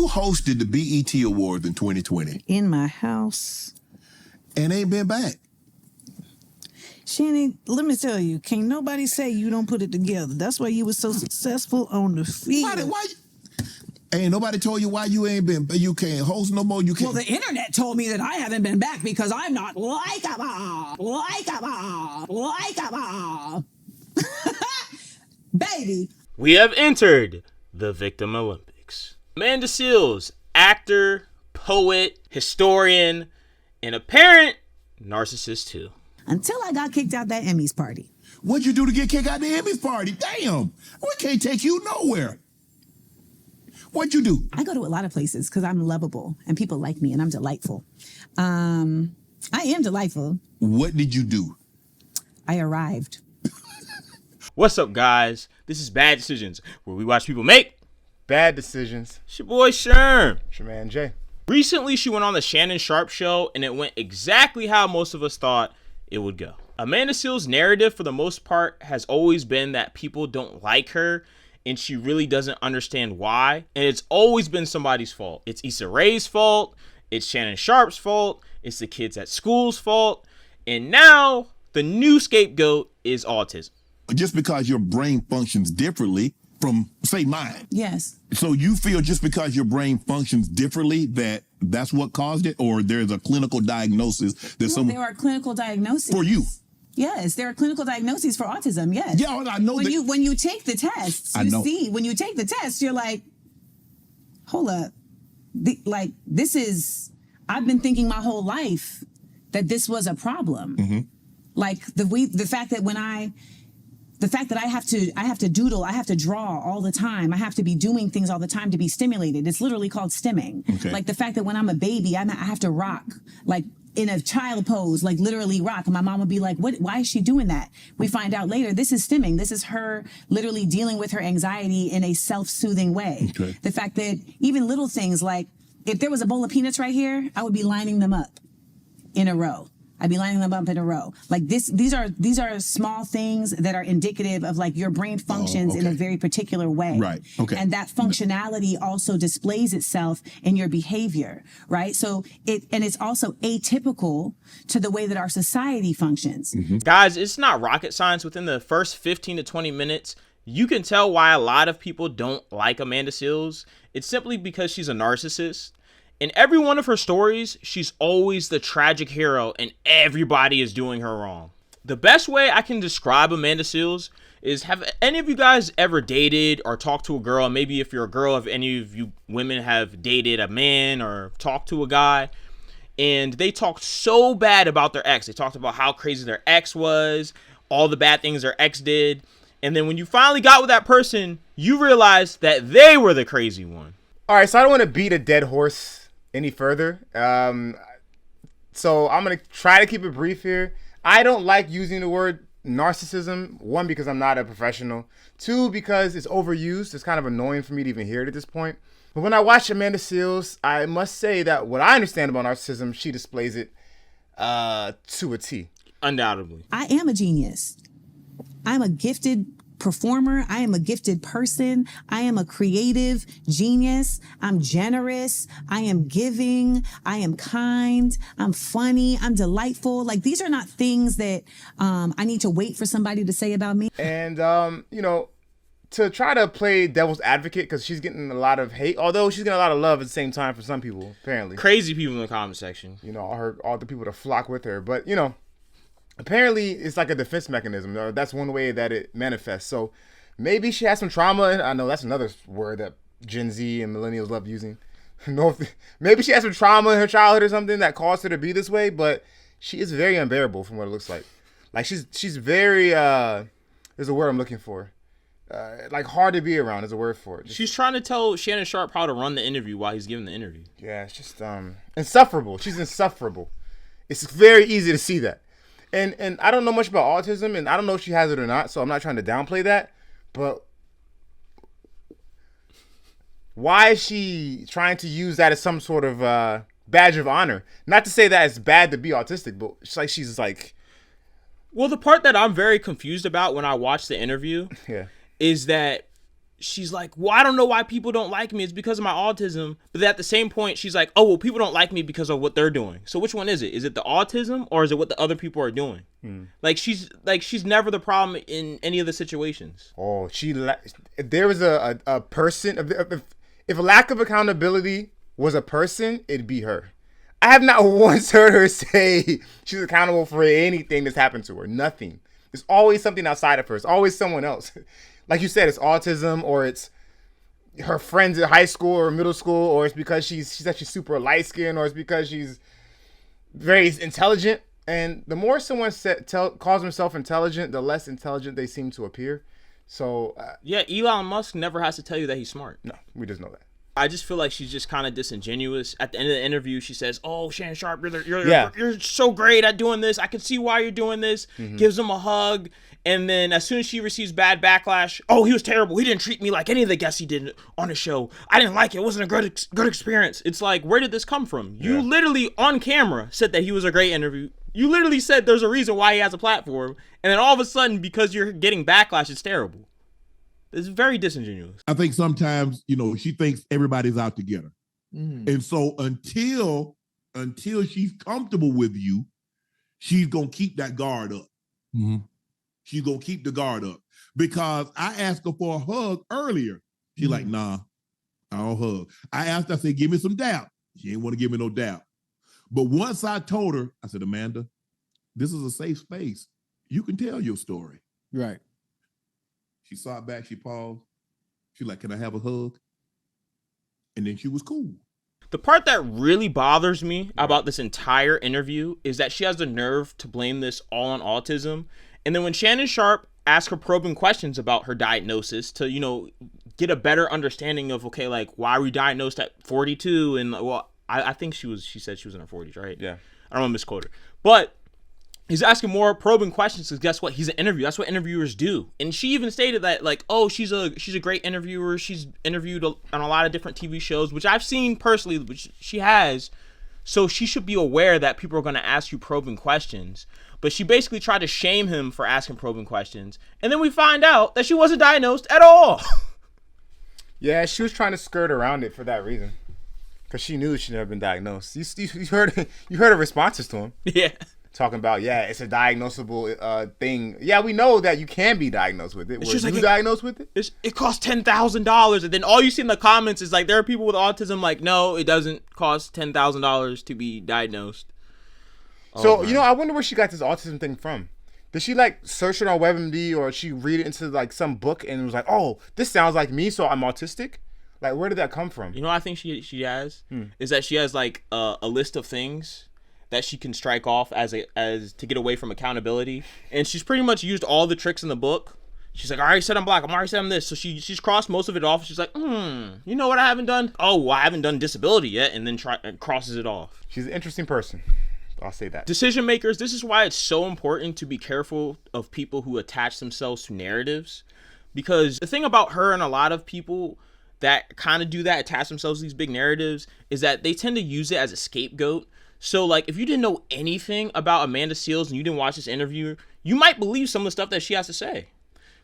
hosted the BET Awards in 2020 in my house and ain't been back. Shannon, let me tell you, can't nobody say you don't put it together. That's why you were so successful on the field. Why ain't nobody told you why you can't host no more? You can't. Well, the internet told me that I haven't been back because I'm not likable. Baby. We have entered the Victim Olympics. Amanda Seales, actor, poet, historian, and apparent narcissist too. Until I got kicked out that Emmys party. What'd you do to get kicked out the Emmys party? Damn, we can't take you nowhere. What'd you do? I go to a lot of places because I'm lovable and people like me and I'm delightful. I am delightful. What did you do? I arrived. What's up, guys? This is Bad Decisions, where we watch people make bad decisions. It's your boy Sherm. It's your man Jay. Recently, she went on the Shannon Sharpe show, and it went exactly how most of us thought it would go. Amanda Seales' narrative, for the most part, has always been that people don't like her, and she really doesn't understand why. And it's always been somebody's fault. It's Issa Rae's fault. It's Shannon Sharpe's fault. It's the kids at school's fault. And now, the new scapegoat is autism. Just because your brain functions differently from, say, mine. Yes. So you feel just because your brain functions differently that's what caused it? Or there's a clinical diagnosis that there are clinical diagnoses. For you? Yes, there are clinical diagnoses for autism, yes. Yeah, I know when you take the tests, when you take the test, you're like, hold up. I've been thinking my whole life that this was a problem. Mm-hmm. Like the fact that I have to doodle, I have to draw all the time. I have to be doing things all the time to be stimulated. It's literally called stimming. Okay. Like the fact that when I'm a baby, I have to rock, like in a child pose, like literally rock. And my mom would be like, why is she doing that? We find out later, this is stimming. This is her literally dealing with her anxiety in a self-soothing way. Okay. The fact that even little things like, if there was a bowl of peanuts right here, I would be lining them up in a row. I'd be lining them up in a row. Like these are small things that are indicative of like your brain functions in a very particular way. Right. Okay. And that functionality also displays itself in your behavior, right? So it's also atypical to the way that our society functions. Mm-hmm. Guys, it's not rocket science. Within the first 15 to 20 minutes, you can tell why a lot of people don't like Amanda Seales. It's simply because she's a narcissist. In every one of her stories, she's always the tragic hero and everybody is doing her wrong. The best way I can describe Amanda Seales is, have any of you guys ever dated or talked to a girl? And maybe if you're a girl, if any of you women have dated a man or talked to a guy, and they talked so bad about their ex. They talked about how crazy their ex was, all the bad things their ex did. And then when you finally got with that person, you realize that they were the crazy one. All right, so I don't want to beat a dead horse any further. So I'm going to try to keep it brief here. I don't like using the word narcissism. One, because I'm not a professional. Two, because it's overused. It's kind of annoying for me to even hear it at this point. But when I watch Amanda Seales, I must say that what I understand about narcissism, she displays it to a T. Undoubtedly. I am a genius. I'm a gifted performer. I am a gifted person. I am a creative genius. I'm generous. I am giving. I am kind. I'm funny. I'm delightful. Like, these are not things that I need to wait for somebody to say about me. And, to try to play devil's advocate, because she's getting a lot of hate, although she's getting a lot of love at the same time for some people, apparently. Crazy people in the comment section. All the people that flock with her. But, apparently, it's like a defense mechanism. That's one way that it manifests. So maybe she has some trauma. I know that's another word that Gen Z and millennials love using. Maybe she has some trauma in her childhood or something that caused her to be this way. But she is very unbearable from what it looks like. Like she's very. There's a word I'm looking for. Like hard to be around is a word for it. She's trying to tell Shannon Sharpe how to run the interview while he's giving the interview. Yeah, it's just insufferable. She's insufferable. It's very easy to see that. And I don't know much about autism, and I don't know if she has it or not, so I'm not trying to downplay that. But why is she trying to use that as some sort of badge of honor? Not to say that it's bad to be autistic, but she's like... Well, the part that I'm very confused about when I watch the interview is that she's like, well, I don't know why people don't like me. It's because of my autism. But at the same point, she's like, oh, well, people don't like me because of what they're doing. So which one is it? Is it the autism or is it what the other people are doing? Like she's never the problem in any of the situations. Oh, if there was a person, if a lack of accountability was a person, it'd be her. I have not once heard her say she's accountable for anything that's happened to her. Nothing. There's always something outside of her. It's always someone else. Like you said, it's autism, or it's her friends at high school or middle school, or it's because she's actually super light skinned, or it's because she's very intelligent. And the more someone calls themselves intelligent, the less intelligent they seem to appear. So yeah, Elon Musk never has to tell you that he's smart. No, we just know that. I just feel like she's just kind of disingenuous. At the end of the interview, she says, "Oh, Shannon Sharp, you're so great at doing this. I can see why you're doing this." Gives him a hug, and then as soon as she receives bad backlash, "Oh, he was terrible. He didn't treat me like any of the guests he did on his show. I didn't like it. It wasn't a good experience." It's like, where did this come from? You literally on camera said that he was a great interview. You literally said there's a reason why he has a platform, and then all of a sudden, because you're getting backlash, it's terrible. It's very disingenuous. I think sometimes, she thinks everybody's out to get her. And so until she's comfortable with you, she's going to keep that guard up. She's going to keep the guard up. Because I asked her for a hug earlier. She's like, nah, I don't hug. I asked her, I said, give me some dap. She ain't want to give me no dap. But once I told her, I said, Amanda, this is a safe space. You can tell your story. Right. She saw it back. She paused. She's like, can I have a hug? And then she was cool. The part that really bothers me about this entire interview is that she has the nerve to blame this all on autism. And then when Shannon Sharp asked her probing questions about her diagnosis to, get a better understanding of, okay, like, why were you diagnosed at 42? And, well, I think she said she was in her 40s, right? Yeah. I don't want to misquote her. But he's asking more probing questions because guess what? He's an interviewer. That's what interviewers do. And she even stated that, like, oh, she's a great interviewer. She's interviewed on a lot of different TV shows, which I've seen personally, which she has. So she should be aware that people are going to ask you probing questions. But she basically tried to shame him for asking probing questions. And then we find out that she wasn't diagnosed at all. Yeah, she was trying to skirt around it for that reason. Because she knew she'd never been diagnosed. You heard her responses to him. Yeah. Talking about, it's a diagnosable thing. Yeah, we know that you can be diagnosed with it. Were you diagnosed with it? It costs $10,000. And then all you see in the comments is like, there are people with autism like, no, it doesn't cost $10,000 to be diagnosed. So, I wonder where she got this autism thing from. Did she search it on WebMD, or she read it into some book and was like, oh, this sounds like me, so I'm autistic? Like, where did that come from? You know what I think she has? Is that she has a list of things that she can strike off as to get away from accountability. And she's pretty much used all the tricks in the book. She's like, I already said I'm black. I already said I'm this. So she's crossed most of it off. She's like, you know what I haven't done? Oh, well, I haven't done disability yet. And then crosses it off. She's an interesting person. I'll say that. Decision makers, this is why it's so important to be careful of people who attach themselves to narratives. Because the thing about her and a lot of people that kind of do that, attach themselves to these big narratives, is that they tend to use it as a scapegoat. So, if you didn't know anything about Amanda Seales and you didn't watch this interview, you might believe some of the stuff that she has to say.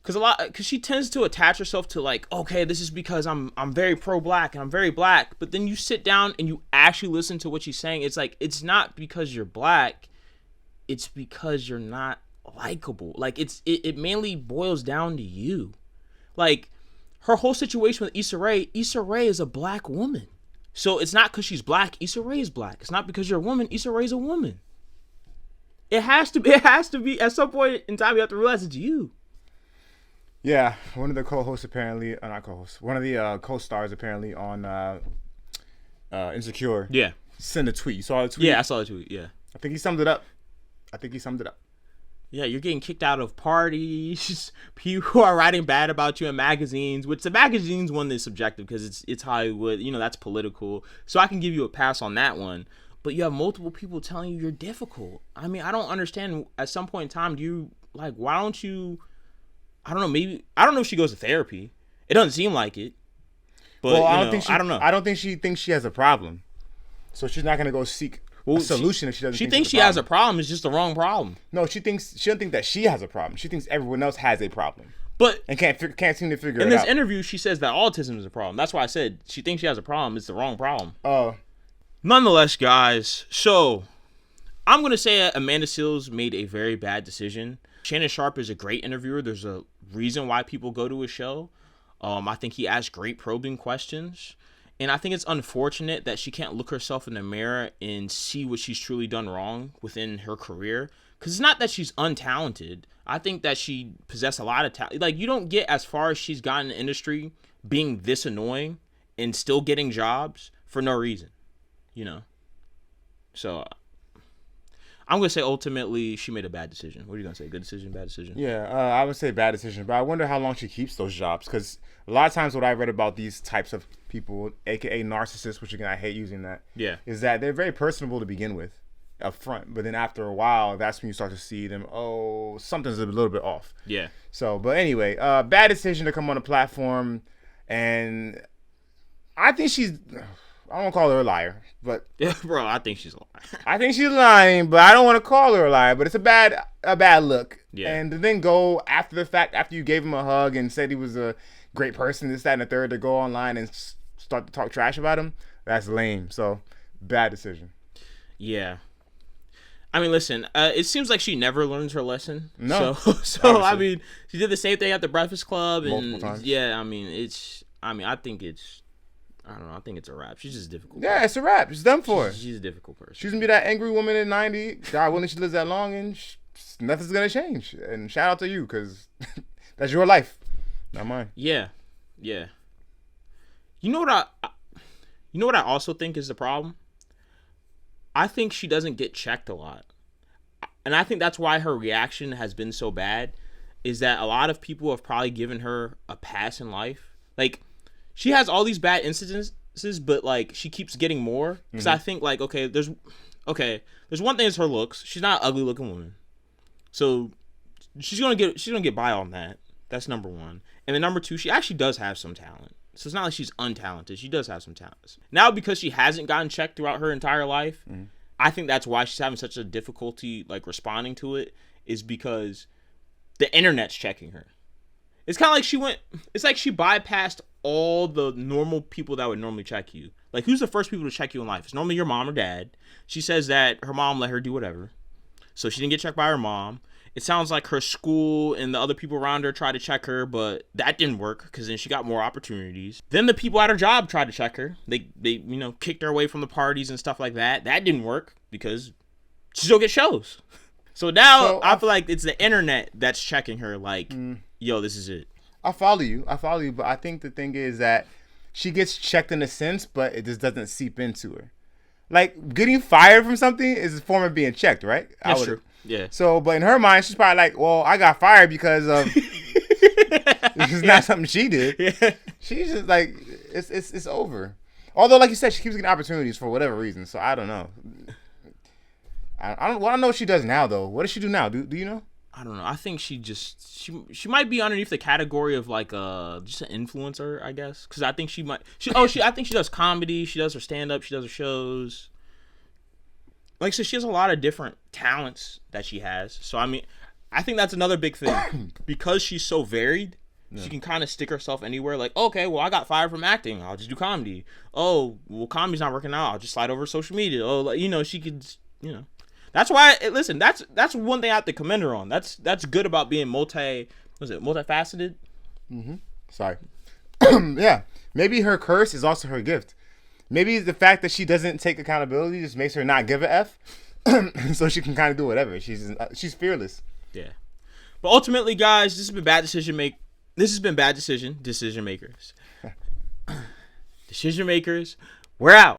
Because she tends to attach herself to, okay, this is because I'm very pro-black and I'm very black. But then you sit down and you actually listen to what she's saying. It's it's not because you're black. It's because you're not likable. It mainly boils down to you. Her whole situation with Issa Rae is a black woman. So it's not because she's black, Issa Rae is black. It's not because you're a woman, Issa Rae is a woman. It has to be, at some point in time, you have to realize it's you. Yeah, one of the co-hosts apparently, not co-hosts, one of the co-stars apparently on Insecure. Yeah. Sent a tweet. You saw the tweet? Yeah, I saw the tweet, yeah. I think he summed it up. Yeah, you're getting kicked out of parties. People are writing bad about you in magazines, which the magazines one is subjective because it's Hollywood. That's political. So I can give you a pass on that one. But you have multiple people telling you you're difficult. I mean, I don't understand. At some point in time, do you, why don't you, I don't know, maybe, I don't know if she goes to therapy. It doesn't seem like it. But, I don't know. I don't think she thinks she has a problem. So she's not going to go seek a solution if she doesn't. She thinks she has a problem. It's just the wrong problem. No, she doesn't think that she has a problem. She thinks everyone else has a problem. and can't seem to figure it out. In this interview, she says that autism is a problem. That's why I said she thinks she has a problem. It's the wrong problem. Oh. Nonetheless, guys, so I'm going to say Amanda Seales made a very bad decision. Shannon Sharpe is a great interviewer. There's a reason why people go to his show. I think he asks great probing questions. And I think it's unfortunate that she can't look herself in the mirror and see what she's truly done wrong within her career. Because it's not that she's untalented. I think that she possessed a lot of talent. Like, you don't get as far as she's gotten in the industry being this annoying and still getting jobs for no reason. You know? So, I'm going to say ultimately she made a bad decision. What are you going to say? Good decision, bad decision? Yeah, I would say bad decision. But I wonder how long she keeps those jobs. Because a lot of times what I read about these types of people, a.k.a. narcissists, which again, I hate using that, is that they're very personable to begin with up front. But then after a while, that's when you start to see them, oh, something's a little bit off. Yeah. So, but anyway, bad decision to come on the platform. And I think I don't want to call her a liar, but yeah, bro, I think she's a liar. I think she's lying, but I don't want to call her a liar. But it's a bad look. Yeah. And to then go after the fact, after you gave him a hug and said he was a great person, this, that, and the third, to go online and start to talk trash about him, that's lame. So, bad decision. Yeah. I mean, listen, it seems like she never learns her lesson. No. So I mean, she did the same thing at the Breakfast Club. And multiple times. Yeah, I think it's a wrap. She's just a difficult person. Yeah, it's a wrap. It's done for her. She's a difficult person. She's going to be that angry woman at 90. God willing, she lives that long, and nothing's going to change. And shout out to you, because that's your life, not mine. Yeah. Yeah. You know what I also think is the problem? I think she doesn't get checked a lot. And I think that's why her reaction has been so bad, is that a lot of people have probably given her a pass in life. Like, she has all these bad incidences, but like she keeps getting more. Because I think like, there's one thing is her looks. She's not an ugly looking woman. So she's gonna get by on that. That's number one. And then number two, she actually does have some talent. So it's not like she's untalented. She does have some talents. Now, because she hasn't gotten checked throughout her entire life, I think that's why she's having such a difficulty like responding to it, is because the internet's checking her. It's kind of like it's like she bypassed all the normal people that would normally check you. Like, who's the first people to check you in life? It's normally your mom or dad. She says that her mom let her do whatever. So she didn't get checked by her mom. It sounds like her school and the other people around her tried to check her, but that didn't work because then she got more opportunities. Then the people at her job tried to check her. They kicked her away from the parties and stuff like that. That didn't work because she still gets shows. So now I feel like it's the internet that's checking her like, yo, this is it. I follow you, but I think the thing is that she gets checked in a sense, but it just doesn't seep into her. Like, getting fired from something is a form of being checked, right? That's true. Yeah. So, but in her mind, she's probably like, well, I got fired because of this is not something she did. Yeah. She's just like, it's over. Although, like you said, she keeps getting opportunities for whatever reason. So I don't know. I don't know what she does now though. What does she do now? Do you know? I don't know. I think she might be underneath the category of like just an influencer, I guess. Because I think I think she does comedy. She does her stand up. She does her shows. Like, so she has a lot of different talents that she has. So I mean, I think that's another big thing because she's so varied. Yeah. She can kind of stick herself anywhere. Like, okay, well, I got fired from acting. I'll just do comedy. Oh, well, comedy's not working out. I'll just slide over to social media. Oh, like, she could, That's why. Listen, that's one thing I have to commend her on. That's good about being multifaceted. Mm-hmm. Sorry. Yeah. Maybe her curse is also her gift. Maybe the fact that she doesn't take accountability just makes her not give a F, so she can kind of do whatever. She's fearless. Yeah. But ultimately, guys, this has been bad decision makers. Decision makers. We're out.